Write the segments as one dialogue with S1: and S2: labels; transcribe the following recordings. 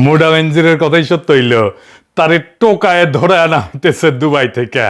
S1: মোডা বেনজিরের কথাই সত্য হইল, তারে টোকায় ধরে আনা হইতেছে দুবাই থেকে।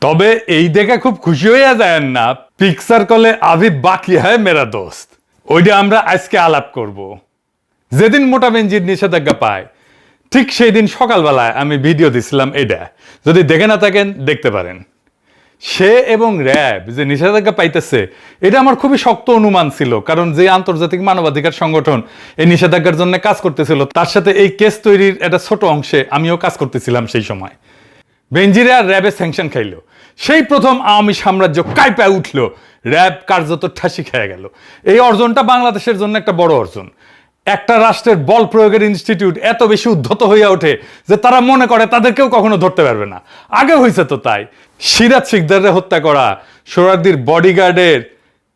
S1: তবে এই দেখে খুব খুশি হইয়া যায় না, পিকচার কলে আভি বাকি হয় মেরা দোস্ত, ওইটা আমরা আজকে আলাপ করব। যেদিন মোটা বেনজির নিষেধাজ্ঞা পায় ঠিক সেই দিন সকালবেলায় আমি ভিডিও দিছিলাম, এটা যদি দেখে না থাকেন দেখতে পারেন। সে এবং র্যাব যে নিষেধাজ্ঞা পাইতেছে এটা আমার খুবই শক্ত অনুমান ছিল, কারণ যে আন্তর্জাতিক মানবাধিকার সংগঠন এই নিষেধাজ্ঞার জন্য কাজ করতেছিল তার সাথে এই কেস তৈরির একটা ছোট অংশে আমিও কাজ করতেছিলাম। সেই সময় বেনজিরে আর র্যাবে স্যাংশন খাইলো, সেই প্রথম আওয়ামী সাম্রাজ্য কাইপায় উঠলো, র্যাব কার্যত ঠাসি খেয়ে গেল। এই অর্জনটা বাংলাদেশের জন্য একটা বড় অর্জন। একটা রাষ্ট্রের বল প্রয়োগের ইনস্টিটিউট এত বেশি উদ্ধত হইয়া ওঠে যে তারা মনে করে তাদেরকেও কখনো ধরতে পারবে না। আগে হয়েছে তো তাই। সিরাজ শিকদাররে হত্যা করা সোহরাওয়ার্দীর বডিগার্ডের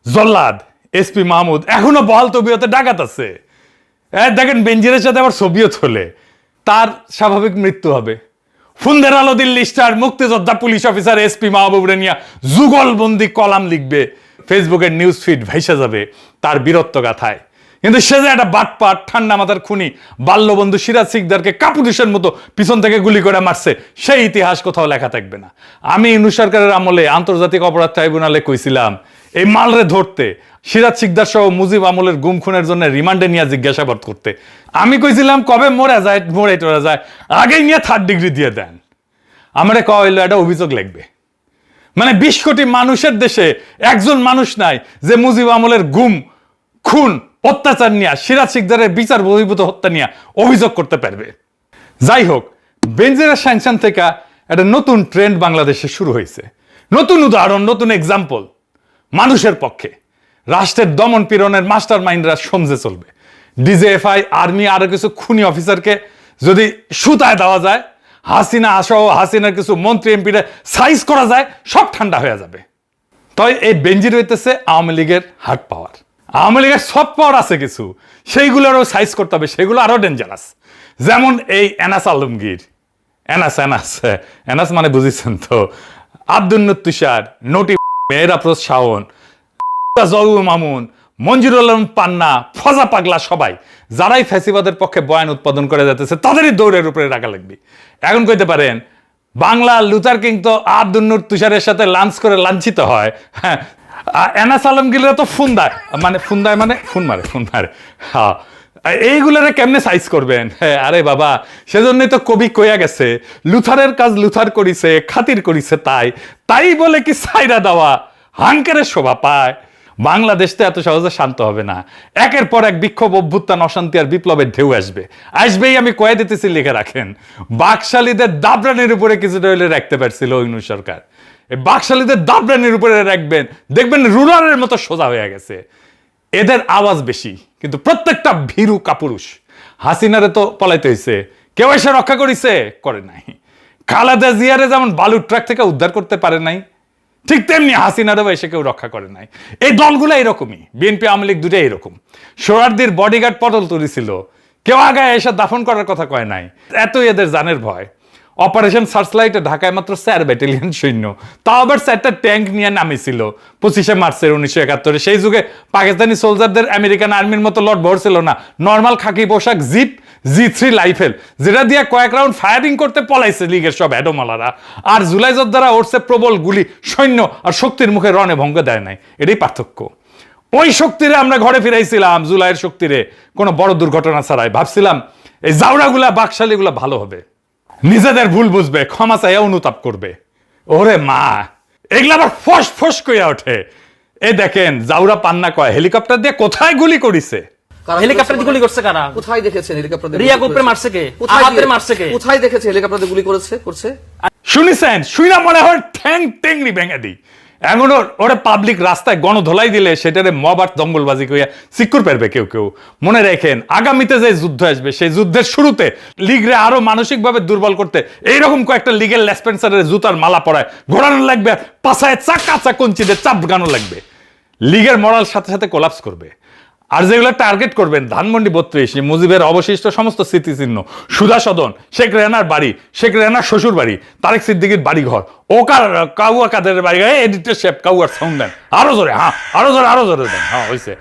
S1: জল্লাদ এসপি মাহমুদ এখনো বহাল তবিয়তে ডাকাত আছে। দেখেন বেনজিরের সাথে আবার ছবিও চলে, তার স্বাভাবিক মৃত্যু হবে। ফুন্দের আলো দিল্লি স্টার মুক্তিযোদ্ধা পুলিশ অফিসার এসপি মাহবুবরে নিয়ে যুগলবন্দি কলাম লিখবে, ফেসবুকের নিউজ ফিড ভাইসা যাবে তার বীরত্ব গাথায়। কিন্তু সে যে একটা বাটপাট ঠান্ডা মাথার খুনি বাল্যবন্ধু সিরাজ শিকদারকে কাপুরুষের মতো পিছন থেকে গুলি করে মারছে, সেই ইতিহাস কোথাও লেখা থাকবে না। আমি ইউনূস সরকারের আমলে আন্তর্জাতিক অপরাধ ট্রাইব্যুনালে কইছিলাম এই মালরে ধরতে, সিরাজ শিকদার সহ মুজিব আমলের গুম খুনের জন্য রিমান্ডে নিয়ে জিজ্ঞাসাবাদ করতে। আমি কইছিলাম কবে মরে টোরা যায় আগেই নিয়ে 3rd ডিগ্রি দিয়ে দেন। আমারে কওয়া হইলো একটা অভিযোগ লাগবে। মানে 20 কোটি মানুষের দেশে একজন মানুষ নাই যে মুজিব আমলের গুম খুন অত্যাচার নিয়ে সিরাজ শিকদারের বিচার বহির্ভূত হত্যা নিয়ে অভিযোগ করতে পারবে। যাই হোক, বেনজিরের স্যাংশন থেকে একটা নতুন ট্রেন্ড বাংলাদেশে শুরু হয়েছে, নতুন উদাহরণ, নতুন এক্সাম্পল। মানুষের পক্ষে রাষ্ট্রের দমন পীড়নের মাস্টার মাইন্ডরা সমঝে চলবে। ডিজিএফআই, আর্মি, আরো কিছু খুনি অফিসারকে যদি সুতায় দেওয়া যায়, হাসিনা সহ হাসিনার কিছু মন্ত্রী এমপিরা সাইজ করা যায়, সব ঠান্ডা হয়ে যাবে। তাই এই বেনজির হইতেছে আওয়ামী লীগের হার্ড পাওয়ার। আওয়ামী লীগের সফট পাওয়ার আছে কিছু, সেইগুলোরও সাইজ করতে হবে, সেগুলো আরো ডেঞ্জারাস। যেমন এই এনাস আলমগীর, এনাস মানে বুঝেছেন তো, আব্দুল তুষার, নটি, মেহরাফরোজ শাওন, মামুন, মঞ্জুরুল আলম পান্না, ফজা পাগলা, সবাই যারাই ফ্যাসিবাদের পক্ষে বয়ান উৎপাদন করে যেতেছে তাদেরই দৌড়ের উপরে রাখা লাগবে। এখন কইতে পারেন বাংলা লুথার কিং তো আব্দুল তুষারের সাথে লাঞ্চ করে লাঞ্ছিত হয়, হ্যাঁ, এনাস আলমগীররা তো ফুন্দায় মানে ফোন মারে। হ্যাঁ, এইগুলারে কেমনে সাইজ করবেন? হ্যাঁ, আরে বাবা, সেজন্যই তো কবি কইয়া গেছে, লুথারের কাজ লুথার করিছে, খাতির করিছে তাই বলে কি সাইরা দেওয়া হাঙ্কেরের শোভা পায়? বাংলাদেশ তো এত সহজে শান্ত হবে না। একের পর এক বিক্ষোভ, অভ্যুত্থান, অশান্তি আর বিপ্লবের ঢেউ আসবেই। আমি কয়ে দিতেছি, লিখে রাখেন। বাকশালীদের দাবরানির উপরে কিছুটা হইলে রাখতে পারছিল ইউনূস সরকার, এই বাকশালীদের দাবরানির উপরে রাখবেন, দেখবেন রুলারের মতো সোজা হয়ে গেছে। এদের আওয়াজ বেশি, কিন্তু প্রত্যেকটা ভীরু কাপুরুষ। হাসিনারে তো পলাইতে হয়েছে, কেউ এসে রক্ষা করে নাই। খালেদা জিয়ারে যেমন বালুর ট্রাক থেকে উদ্ধার করতে পারে নাই, ঠিক তেমনি হাসিনারও এসে কেউ রক্ষা করে নাই। এই দলগুলো এরকমই, বিএনপি আওয়ামী লীগ দুটাই এরকম। সোহরাওয়ার্দীর বডিগার্ড পটল তুলেছিল, কেউ আগে এসে দাফন করার কথা কয় নাই, এতই এদের জানের ভয়। অপারেশন সার্চলাইটে ঢাকায় মাত্র 4 ব্যাটালিয়ন সৈন্য, তাও আবার 4টা ট্যাঙ্ক নিয়ে নামিছিল 25শে মার্চের 1971। সেই যুগে পাকিস্তানি সোলজারদের আমেরিকান আর্মির মতো লট ভর ছিল না, নর্মাল খাকি পোশাক, জিপ, G3 রাইফেল, যেটা দিয়ে কয়েক রাউন্ড ফায়ারিং করতে পলাইছে লীগের সব হেডোমালারা। আর জুলাই যোদ্ধারা উঠছে প্রবল গুলি, সৈন্য আর শক্তির মুখে রণে ভঙ্গ দেয় নাই। এটাই পার্থক্য। ওই শক্তিরে আমরা ঘরে ফিরাইছিলাম, জুলাইয়ের শক্তিরে, কোনো বড় দুর্ঘটনা ছাড়াই। ভাবছিলাম এই জাউরাগুলা, বাকশালীগুলা ভালো হবে, নিজেদের ভুল বুঝবে, ক্ষমা চাইয়া অনুতাপ করবে। ওরে মা, এগুলা আবার ফস ফস কইয়া ওঠে। এই দেখেন, জাউরা পান্না কয় হেলিকপ্টার দিয়ে কোথায় গুলি করিছে।
S2: হেলিকপ্টার দিয়ে গুলি করছে কারা?
S3: কোথায় দেখেছেন হেলিকপ্টার দিয়ে?
S2: রিয়া গোপরে মারছে কে? আহাতের মারছে কে?
S3: কোথায় দেখেছে হেলিকপ্টার দিয়ে গুলি করছে?
S1: শুনিছেন? শুইনা মনে হয় ঠ্যাং টেংরি ভেঙে দিই। এমন ওরে পাবলিক রাস্তায় গণধোলাই দিলে সেটারে মব আর দঙ্গলবাজি কইয়া সিকিউর পারবে কেউ। মনে রাখেন, আগামীতে যে যুদ্ধ আসবে সেই যুদ্ধের শুরুতে লীগরে আরো মানসিকভাবে দুর্বল করতে এইরকম কয়েকটা লিগেল লেসপেন্সারের জুতার মালা পরায় ঘোরানো লাগবে, আর পাছায় চাকা কঞ্চিতে চাপ গানো লাগবে। লীগের মরাল সাথে সাথে কোলাপস করবে। আর যেগুলো টার্গেট করবেন ধানমন্ডি 32 মুজিবের অবশিষ্ট সমস্ত স্মৃতিচিহ্ন, সুধা সদন, শেখ রেহানার বাড়ি, শেখ রেহানার শ্বশুর বাড়ি, তারেক সিদ্দিকীর বাড়ি ঘর, ওকার কাউয়া কাদের বাড়ি ঘর, এডিটর শেপ কাউয়ার সাউন্ড দেন আরো জোরে, হ্যাঁ আরো জোরে দেন, হ্যাঁ হয়েছে।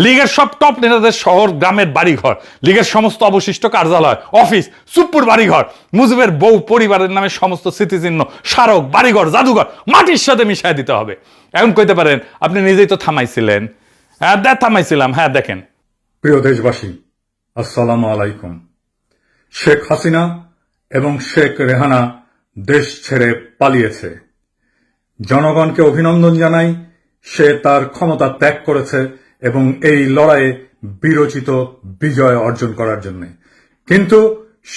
S1: লীগের সব টপ নেতাদের শহর গ্রামের বাড়ি ঘর, লীগের সমস্ত অবশিষ্ট কার্যালয়, অফিস, সুপ্পুর বাড়ি ঘর, মুজিবের বউ পরিবারের নামে সমস্ত স্মৃতিচিহ্ন, স্মারক, বাড়িঘর, জাদুঘর মাটির সাথে মিশাই দিতে হবে। এখন কইতে পারেন আপনি নিজেই তো থামাইছিলেন। হ্যাঁ থামাইছিলাম, হ্যাঁ দেখেন।
S4: প্রিয় দেশবাসী, আসসালামু আলাইকুম। শেখ হাসিনা এবং শেখ রেহানা দেশ ছেড়ে পালিয়েছে। জনগণকে অভিনন্দন জানাই, সে তার ক্ষমতা ত্যাগ করেছে এবং এই লড়াইয়ে বিরচিত বিজয় অর্জন করার জন্য। কিন্তু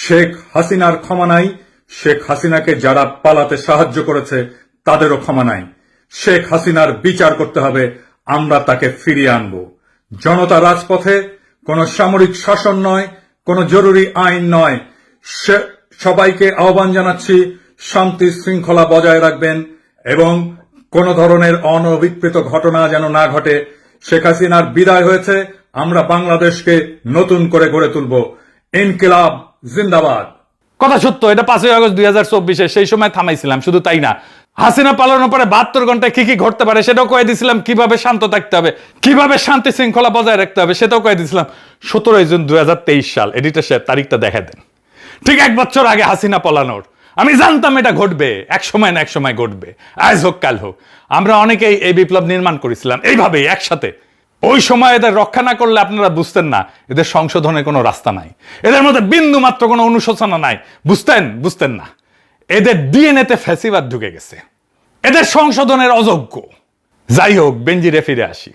S4: শেখ হাসিনার ক্ষমা নাই, শেখ হাসিনাকে যারা পালাতে সাহায্য করেছে তাদেরও ক্ষমা নাই। শেখ হাসিনার বিচার করতে হবে, আমরা তাকে ফিরিয়ে আনব। জনতা রাজপথে, কোন সামরিক শাসন নয়, কোন জরুরি আইন নয়। সবাইকে আহ্বান জানাচ্ছি শান্তি শৃঙ্খলা বজায় রাখবেন এবং কোন ধরনের অনভিপ্রেত ঘটনা যেন না ঘটে। শেখ হাসিনার বিদায় হয়েছে, আমরা বাংলাদেশকে নতুন করে গড়ে তুলব। ইনকিলাব জিন্দাবাদ।
S1: কথা সত্য, এটা 5ই আগস্ট 2024 সেই সময় থামাইছিলাম। শুধু তাই না, হাসিনা পালানোর পরে 72 ঘন্টায় কি কি ঘটতে পারে সেটাও কয়ে দিয়েছিলাম, কিভাবে শান্ত থাকতে হবে, কিভাবে শান্তি শৃঙ্খলা বজায় রাখতে হবে সেটাও কয়ে দিয়েছিলাম। 17 জুন 2023 সাল, এডিটর সাহেব তারিখটা দেখা দেন। ঠিক 1 বছর আগে হাসিনা পালানোর আমি জানতাম এটা ঘটবে, এক সময় না এক সময় ঘটবে, আজ হোক কাল হোক। আমরা অনেকেই এই বিপ্লব নির্মাণ করেছিলাম এইভাবেই একসাথে। ওই সময় এদের রক্ষা না করলে আপনারা বুঝতেন না এদের সংশোধনের কোনো রাস্তা নাই, এদের মধ্যে বিন্দু মাত্র কোনো অনুশোচনা নাই। বুঝতেন না এদের ডিএনএতে ফ্যাসিবাদ ঢুকে গেছে, এদের সংশোধনের অযোগ্য। যাই হোক, বেনজিরে ফিরে আসি।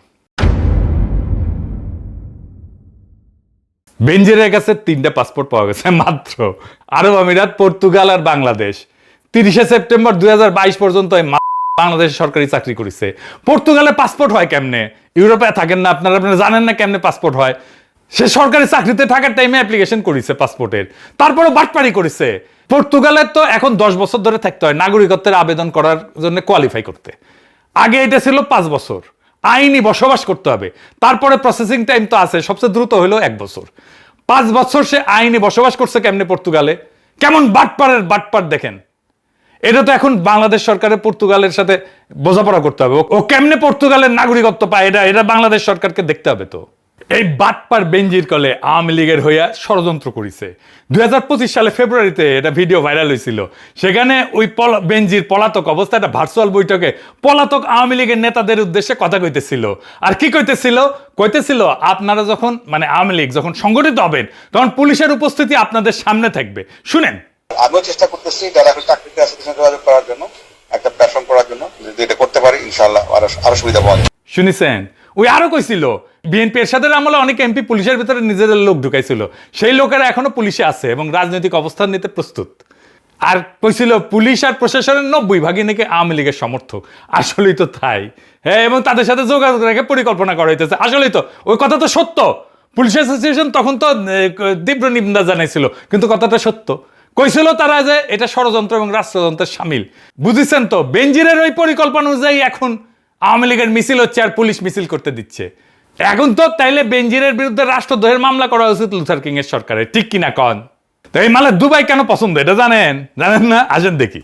S1: বেনজিরের কাছে 3টা পাসপোর্ট পাওয়া গেছে মাত্র। আরব আমিরাত, পর্তুগাল আর বাংলাদেশ। 30 সেপ্টেম্বর 2022 পর্যন্ত বাংলাদেশ সরকারি চাকরি করেছে। পর্তুগালে পাসপোর্ট হয় কেমনে? ইউরোপে থাকেন না আপনারা জানেন না কেমনে পাসপোর্ট হয়? সে সরকারি চাকরিতে থাকার টাইমে অ্যাপ্লিকেশন করেছে পাসপোর্টের, তারপরে বাটপারি করেছে। পর্তুগালের তো এখন 10 বছর ধরে থাকতে হয় নাগরিকত্বের আবেদন করার জন্য, কোয়ালিফাই করতে। আগে এটা ছিল 5 বছর, আইনি বসবাস করতে হবে, তারপরে প্রসেসিং টাইম তো আছে, সবচেয়ে দ্রুত হলো 1 বছর। 5 বছর সে আইনি বসবাস করছে কেমনে পর্তুগালে? কেমন বাটপার দেখেন। এটা তো এখন বাংলাদেশ সরকারের পর্তুগালের সাথে বোঝাপড়া করতে হবে, ও কেমনে পর্তুগালের নাগরিকত্ব পায় এটা বাংলাদেশ সরকারকে দেখতে হবে। তো এই বাটপার বেনজির কলে আওয়ামী লীগের হইয়া ষড়যন্ত্র করেছে। 2025 সালে ফেব্রুয়ারিতে এটা ভিডিও ভাইরাল হয়েছিল। সেখানে ওই বেনজির পলাতক অবস্থা একটা ভার্চুয়াল বৈঠকে পলাতক আওয়ামী লীগের নেতাদের উদ্দেশ্যে কথা কইতেছিল। আর কি কইতেছিল আপনারা যখন আওয়ামী লীগ যখন সংগঠিত হবেন তখন পুলিশের উপস্থিতি আপনাদের সামনে থাকবে। শুনেন,
S5: আমিও চেষ্টা করতেছি যারা এখন চাকরিতে আছে তাদের সঙ্গে যোগাযোগ করার জন্য, একটা প্ল্যাটফর্ম করার জন্য। যদি এটা করতে পারি ইনশাআল্লাহ আরো সুবিধা পাওয়া যাবে।
S1: শুনেছেন? ওই আরো কইছিল বিএনপি এরশাদের আমলে অনেক এমপি পুলিশের ভিতরে নিজেদের লোক ঢুকাইছিল, সেই লোকেরা এখনো পুলিশে আছে এবং রাজনৈতিক অবস্থান নিতে প্রস্তুত। আর কইছিল পুলিশ আর প্রশাসনের 90% নাকি আওয়ামী লীগের সমর্থক। আসলেই তো তাই, হ্যাঁ, এবং তাদের সাথে যোগাযোগ রেখে পরিকল্পনা করা হইতেছে। আসলেই তো ওই কথা তো সত্য। পুলিশ অ্যাসোসিয়েশন তখন তো তীব্র নিন্দা জানাইছিল, কিন্তু কথাটা সত্য। কইছিল তারা যে এটা ষড়যন্ত্র এবং রাষ্ট্রযন্ত্রের সামিল। বুঝেছেন তো? বেনজিরের ওই পরিকল্পনা অনুযায়ী এখন আওয়ামী লীগের মিছিল হচ্ছে আর পুলিশ মিছিল করতে দিচ্ছে। এখন তো তাইলে বেনজিরের বিরুদ্ধে রাষ্ট্রদ্রোহের মামলা করা উচিত লুথার কিং এর সরকারের, ঠিক কিনা কন? তো এই মালে দুবাই কেন পছন্দ এটা জানেন না? আসেন দেখি।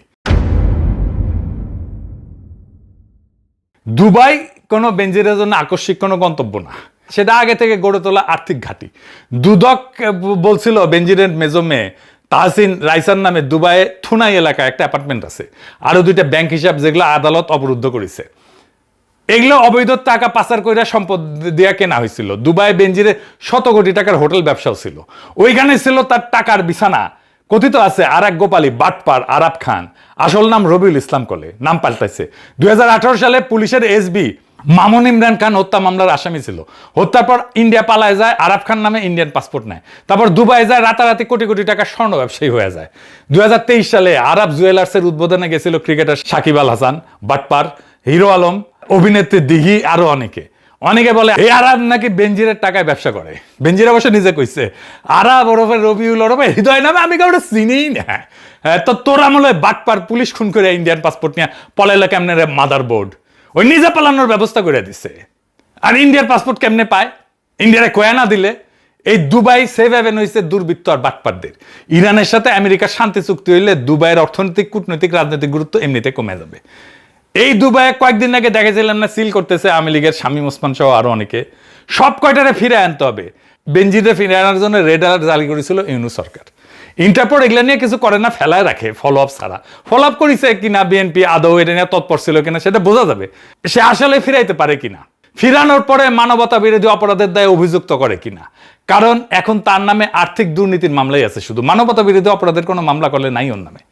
S1: দুবাই কোনো বেনজিরের জন্য আকস্মিক কোনো গন্তব্য না, সেটা আগে থেকে গড়ে তোলা আর্থিক ঘাঁটি। দুদক বলছিল বেনজিরের মেজো মেয়ে তাহসিন রাইসার নামে দুবাইয়ে থুনাই এলাকায় একটা অ্যাপার্টমেন্ট আছে, আরো 2টা ব্যাংক হিসাব যেগুলো আদালত অবরুদ্ধ করেছে। এগুলো অবৈধ টাকা পাচার করে সম্পদ দেয়া কেনা হয়েছিল। দুবাই বেনজিরের 100 কোটি টাকার হোটেল ব্যবসাও ছিল, ওইখানে ছিল তার টাকার বিছানা। কথিত আছে আর এক গোপালী বাটপার আরাব খান, আসল নাম রবিউল ইসলাম কলে, নাম পাল্টাইছে। 2018 সালে পুলিশের এসবি মামুন ইমরান খান হত্যা মামলার আসামি ছিল। হত্যার পর ইন্ডিয়া পালায় যায়, আরাব খান নামে ইন্ডিয়ান পাসপোর্ট নেয়, তারপর দুবাই যায়, রাতারাতি কোটি কোটি টাকা স্বর্ণ ব্যবসায়ী হয়ে যায়। 2023 সালে আরব জুয়েলার্সের উদ্বোধনে গেছিল ক্রিকেটার সাকিব আল হাসান, বাটপার, হিরো আলম, অভিনেত্রী দিঘি, আরো অনেকে বলে এই আরব নাকি বেনজিরের টাকায় ব্যবসা করে। বেনজির অবশ্য নিজে কইছে আরব ওরফে রবিউল ওরফে হৃদয় নামে আমি কাউকে চিনিই না। তো তোরা মনে হয় বাটপার পুলিশ খুন করে ইন্ডিয়ান পাসপোর্ট নিয়ে পলাইলো কেমনে রে মাদার বোর্ড? ওই নিজে পালানোর ব্যবস্থা করে দিছে। আর ইন্ডিয়ার পাসপোর্ট কেমনে পায়? ইন্ডিয়ারে কয়া না দিলে এই দুবাই সেভ হ্যাভেন হয়েছে দুর্বৃত্ত আর বাটপারদের। ইরানের সাথে আমেরিকার শান্তি চুক্তি হইলে দুবাইয়ের অর্থনৈতিক, কূটনৈতিক, রাজনৈতিক গুরুত্ব এমনিতে কমে যাবে। এই দুবাইয়ে কয়েকদিন আগে দেখেছিলাম না সিল করতেছে আওয়ামী লীগের শামীম ওসমান সহ আরো অনেকে। সব কয়টারে ফিরে আনতে হবে। বেনজিরে ফিরে আনার জন্য রেড অ্যালার্ট জারি করেছিল ইউনূস সরকার। ইন্টারপোল এগুলা নিয়ে কিছু করে না, ফেলায় রাখে ফলো আপ ছাড়া। ফলো আপ করেছে কিনা বিএনপি আদৌ এটা নিয়ে তৎপর ছিল কিনা সেটা বোঝা যাবে, সে আসলে ফিরাইতে পারে কিনা, ফিরানোর পরে মানবতা বিরোধী অপরাধের দায়ে অভিযুক্ত করে কিনা। কারণ এখন তার নামে আর্থিক দুর্নীতির মামলাই আছে, শুধু মানবতা বিরোধী অপরাধের কোনো মামলা করলে নাই ওর নামে।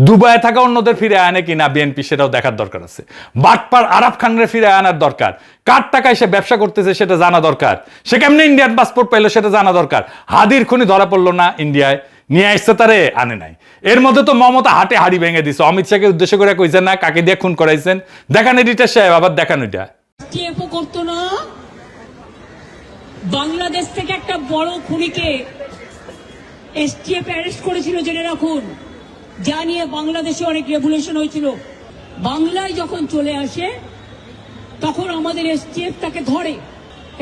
S1: দুবাইয়ে থাকা অন্যদের ফিরে আনে কিনা বিএনপি সেটাও দেখার দরকার আছে। বাটপার আরাফ খানরে ফিরে আনার দরকার। কার টাকায় সে ব্যবসা করতেছে সেটা জানা দরকার। সে কেমনি ইন্ডিয়ান পাসপোর্ট পাইলো সেটা জানা দরকার। হাদির খুনি ধরা পড়লো না ইন্ডিয়ায়, নিয়ে আসছে তারে আনে নাই। এর মধ্যে তো মমতা হাটে হাড়ি ভেঙে দিছে। অমিত শাহকে উদ্দেশ্য করে কইছেন না কাকে দিয়ে খুন করাইছেন, দেখান এডিটা সাহেব, আবার দেখান ওইটা।
S6: এসটিএফও করতো না। বাংলাদেশ থেকে একটা বড় খুনিকে এসটিএফ অ্যারেস্ট করেছিল, জেনে রাখুন। যা নিয়ে বাংলাদেশে অনেক রেভলিউশন হয়েছিল। বাংলায় যখন চলে আসে তখন আমাদের এসটিএফ তাকে ধরে,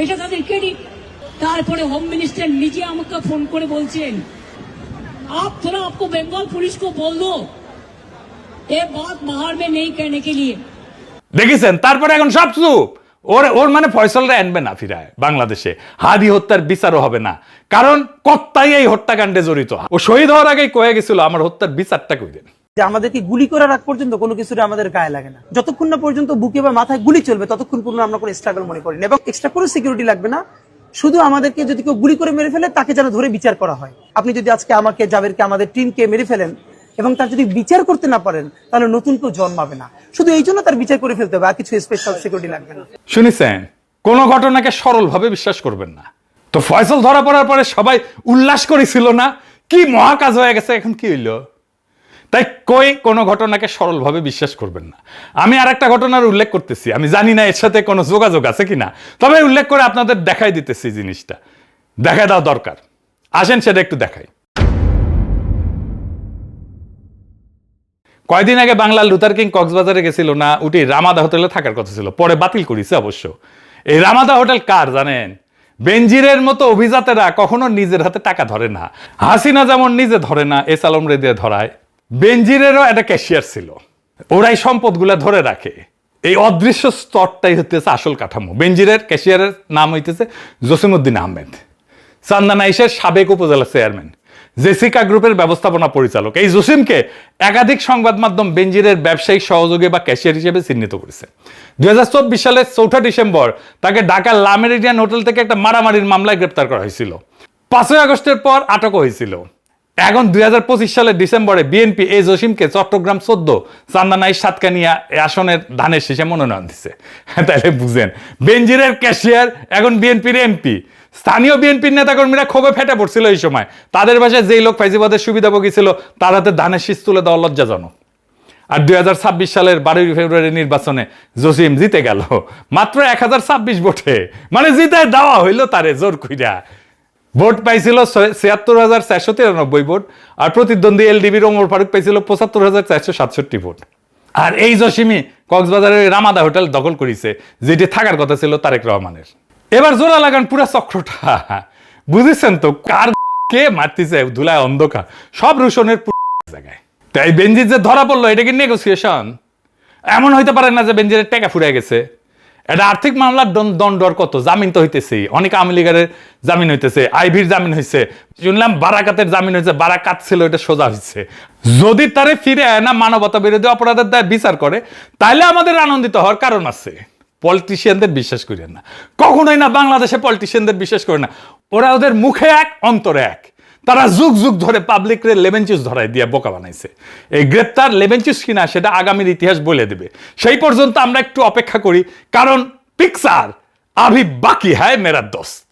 S6: এটা তাদের ক্রেডিট। তারপরে হোম মিনিস্টার নিজে আমাকে ফোন করে বলছেন, आप थोड़ा आपको बंगाल पुलिस को बोल दो ये बात बाहर में नहीं कहने के लिए।
S1: দেখেছেন, তারপরে এখন সব চুপ। ওর মানে ফয়সলরা আনবে না ফিরায় বাংলাদেশে। হাদি হত্যার বিচারও হবে না, কারণ কর্তাই এই হত্যাকাণ্ডে জড়িত। ও শহীদ হওয়ার আগেই কয়ে গেছিল আমার হত্যার বিচারটা কইরেন।
S7: যে আমাদেরকে গুলি করার আগ পর্যন্ত কোনো কিছুর আমাদের গায়ে লাগে না। যতক্ষণ না পর্যন্ত বুকে বা মাথায় গুলি চলবে ততক্ষণ পর্যন্ত আমরা কোনো স্ট্রাগল মনে করি না, এবং এক্সট্রা কোনো সিকিউরিটি লাগবে না। শুধু আমাদেরকে যদি কেউ গুলি করে মেরে ফেলে তাকে যেন ধরে বিচার করা হয়। আপনি যদি আজকে আমাকে, জাবেরকে, আমাদের টিমকে মেরে ফেলেন এবং তার যদি বিচার করতে না পারেন তাহলে নতুন কেউ জন্মাবে না। শুধু এই জন্য তার বিচার করে ফেলতে হবে, আর কিছু স্পেশাল সিকিউরিটি লাগবে না।
S1: শুনেছেন, কোন ঘটনাকে সরলভাবে বিশ্বাস করবেন না। তো ফয়সল ধরা পড়ার পরে সবাই উল্লাস করেছিল না, কি মহাকাজ হয়ে গেছে, এখন কি হইল? তাই কই কোনো ঘটনাকে সরলভাবে বিশ্বাস করবেন না। আমি আর একটা ঘটনার উল্লেখ করতেছি, আমি জানি না এর সাথে কোনো যোগাযোগ আছে কিনা, তবে উল্লেখ করে আপনাদের দেখাই দিতেছি জিনিসটা। দেখাই দেওয়া দরকার, আসেন সেটা একটু দেখাই। কয়দিন আগে বাংলার লুথার কিং কক্সবাজারে গেছিল না, উঠি রামাদা হোটেলে থাকার কথা ছিল, পরে বাতিল করেছে অবশ্য। এই রামাদা হোটেল কার জানেন? বেনজিরের মতো অভিজাতেরা কখনো নিজের হাতে টাকা ধরে না। হাসিনা যেমন নিজে ধরে না, এস আলম রে দিয়ে ধরায়। বেনজিরেরও একটা ক্যাশিয়ার ছিল, ওরাই সম্পদগুলা ধরে রাখে। এই অদৃশ্য স্তরটাই হতেছে আসল কাঠামো। বেনজিরের ক্যাশিয়ারের নাম হইতেছে জসিমউদ্দিন আহমেদ, চান্দানাইশের সাবেক উপজেলা চেয়ারম্যান, জেসিকা গ্রুপের ব্যবস্থাপনা পরিচালক। এই জসিমকে একাধিক সংবাদ মাধ্যম বেনজিরের ব্যবসায়িক সহযোগী বা ক্যাশিয়ার হিসেবে চিহ্নিত করেছে। 2024 সালের 4 ডিসেম্বর তাকে ঢাকার লা মেরিডিয়ান হোটেল থেকে একটা মারামারির মামলায় গ্রেপ্তার করা হয়েছিল। 5 আগস্টের পর আটক হয়েছিল। এখন 2025 সালের ডিসেম্বরে বিএনপি এই জসিমকে চট্টগ্রাম 14 চান্দানাইশ সাতকানিয়া আসনের ধানের শীষে মনোনয়ন দিচ্ছে। তাহলে বুঝেন, বেনজিরের ক্যাশিয়ার এখন বিএনপির এমপি। স্থানীয় বিএনপির নেতাকর্মীরা ক্ষোভে ফেটে পড়ছিল এই সময়। তাদের ভাষায় যেই লোক ফাইজিবাদের সুবিধাভোগী ছিল তার হাতে ধানের শীষ তুলে দেওয়া লজ্জাজনক। আর 2026 সালের 12 ফেব্রুয়ারি নির্বাচনে জসিম জিতে গেল মাত্র 1026 ভোটে, মানে জিতে দেওয়া হইল তারে জোর কইরা। ভোট পাইছিল 76,493 ভোট, আর প্রতিদ্বন্দ্বী এলডিবির ওমর ফারুক পাইছিল 75,467 ভোট। আর এই জসিমই কক্সবাজারের রামাদা হোটেল দখল করেছে, যেটি থাকার কথা ছিল তারেক রহমানের। এবার জোড়া লাগান পুরা চক্রটা, বুঝেছেন তো কার কে মারতেছে? ধুলায় অন্ধকার, সব রুশনের জায়গায়। তাই বেনজির যে ধরা পড়লো, এটা কি নেগোসিয়েশন? এমন হইতে পারে না যে বেনজিরের টাকা ফুরে গেছে। এটা আর্থিক মামলার দণ্ডর কত, জামিন তো হইতেছে, অনেক আওয়ামী লীগের জামিন হইতেছে, আইভির জামিন হয়েছে, শুনলাম বারাকাতের জামিন হয়েছে, বারাকাত ছিল এটা সোজা হয়েছে। যদি তারে ফিরে না মানবতা বিরোধী অপরাধের দায় বিচার করে, তাহলে আমাদের আনন্দিত হওয়ার কারণ আছে। পলিটিশিয়ানদের বিশ্বাস করেন না, কখনোই না। বাংলাদেশে পলিটিশিয়ানদের বিশ্বাস করে না। ওরা ওদের মুখে এক অন্তরে এক। তারা যুগ যুগ ধরে পাবলিকরে লেমন জুস ধরাই দিয়ে বোকা বানাইছে। এই গ্রেপ্তার লেমন জুস কিনা সেটা আগামীর ইতিহাস বলে দেবে। সেই পর্যন্ত আমরা একটু অপেক্ষা করি, কারণ পিকচার আভি বাকি হ্যায় মেরা দোস্ত।